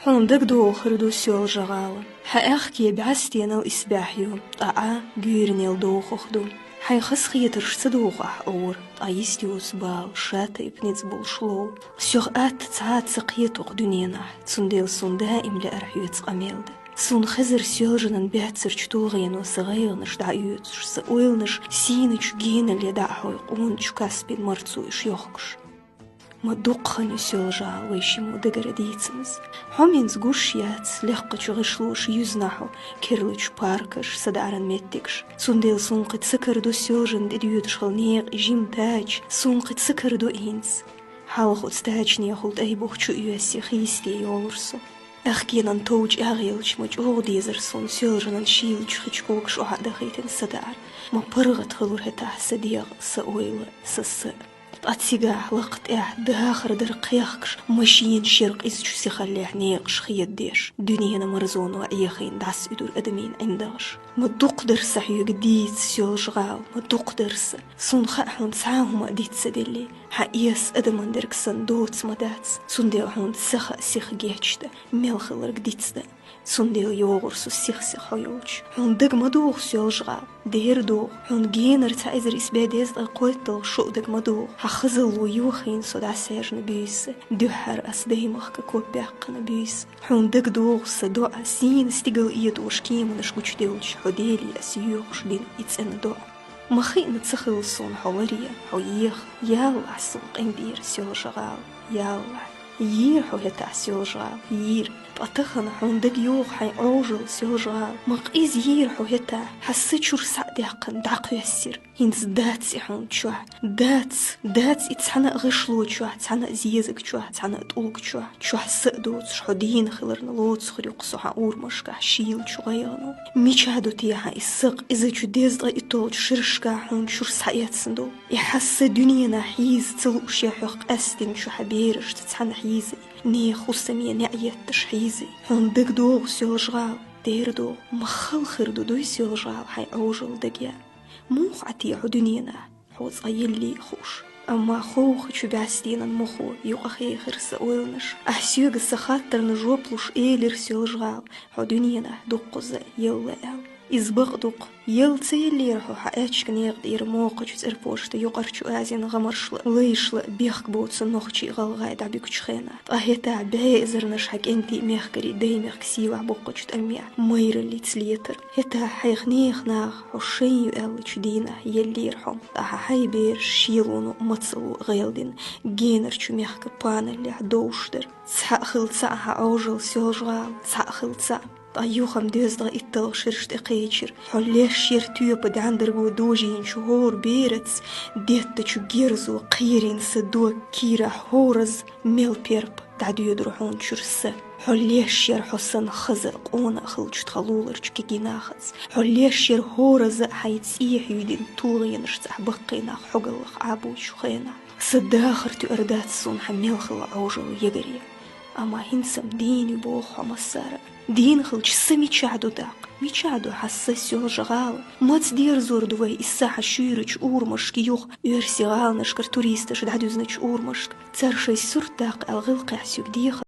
حوندك دو خردو سيول جغالة حأخكي بعستينا وإسباحيو طاعة جيرني الدو خخدو حي خسخي ترشتدوغ أحقور طايستيوس بال شاتا يبنيز بولشلو سيوغ تسعات سقيتوغ دنينا تسنديل سون دائم لأرحيوت قميلد سون خزر سيولجنن بيعتسر چتوغين وصغيرنش دعيوتش سأويلنش سينش جين اللي دعحو يقون شكاسبين مرتسويش يوخكش ما دوقخن يسيولجا ويشيمو دقر ديتسمز حومينز قوشيات لحقش غشلوش يزنحو كيرلوش باركش سدارن ميتكش سونديل سونقت سكر دو سيولجن ديوتش خلنيق جيم تاج سونقت سكر دو إينز حالخوت ستاجني خلط أي بوخشو يوسي خيستي يولرسو أخكينا نتوج أغيلش مجعوغ ديزر سون سيولجنن شيلش خيشكوكش وحدا خيتن سدار ما برغت خلور هتاح سديغ سأويل سسأ أتسيقاح لقت داخر درقياخكش ماشيين شرق إزجو سيخليح نيقش خيديش دنيانا مرزون وعيخين دعس إدور أدمين عندغش ما دوق صحيو قديت سيول شغال ما دوق درس سون خاحون سعاهم أديت سدلي حقياس أدمان دركسن دوتس مداتس سون ديوحون سخا سيخ جيتشتا ميلخلر قديتسدا سون ديو يوغرسو سيخ هيوش هون دق مدوغ سيول شغال دير دوغ هون جينر تعيزر إسباديز القويتل شو دق مدوغ حخزل ويوخين صد عسير نبيس دوحر أسديمخ كوب باق نبيس هون دق دوغ سدوع سين استيقل إيد وشكيم ونشكوش ديوش حديلي أسيوخش دين إتسان دوع مخي نتسخل صون حواريا حويخ ياو عسوق إندير سيول شغال ياو يير حو هتا سيول شغال يير بطخن حوندق يوغ حي عوجل سيول شغال مقيز يير حو هتا حسيت شور سعدي حقن دعق يسير هينز داتس يحون تشوح داتس اتسحنا غشلو تشوح تسحنا زيزك تشوح تسحنا تقولك تشوح سقدوت شحدين خلرنا لوت سخريق صحا اور مشكا شيل شغيانو ميشادو تيها السق إذا جديز ضا إطول شرشكا حون شور سعيات صندو يحس دنيانا حيز تلوش يحوق أستن شو حبيرش تتسحنا حيزي ني خصمية نعيت تشحيزي هون دق دوغ سيول شغال دير دوغ مخل خردو دوي سيول شغال حي عوجل دقيا موخ عتيحو دنيانا حوز غيلي خوش أما خوخ شو بعستينا المخو يوقخي خرس أولنش أحسيوغ السخاتر نجوبلوش إيلر سيول شغال حو دنيانا دوقوزا يولا إزبغ دوق يلتي اللي رحو حقاتش كان يغدير موقع تربوشت يقرشو آزين غمرشل ليشل بيخك بوتس نوخشي غالغاي دعبيكوش خينا طاهيتا بهيزرنش حق انتي ميخكري دايميخ سيوع بوقوش تأميع مير اللي تسليتر هتا حيخنيخ ناغ حوشي يقلش دينا يلي رحو طاها حي بير شيلونو متصلو غيلدين جينر شو ميخك بان اللي عدوشتر تسحق خلصاها عوجل سيوجغال تسحق خلصا أيوخم ديزدغ إتل شرشت إقيتشر حليش شير تيوب داندرغو دوجين شهور بيرتس ديت شو جيرزو قيرين سدو كيرا حورز ميل بيرب تعدو يدروحون شرسة حليش شير حسن خزق اونا خلش تخلولر شكي ناخذ حليش شير هورز حيتسيح يدين طولين شتح بقينا حقلخ عابو شخينا صداخر تؤردات صون حميل خل عوجو يقري أما هنسم ديني بوخ ومسارة دين خلش سمي تشعدو داق ميتشعدو حساسيو جغال ما تدير زور دوي الساحة شيرج أورمشك يوخ يرسي غال نشكر توريستش دعدو زنش أورمشك تسرشي سور داق الغلق يحسيو ديخ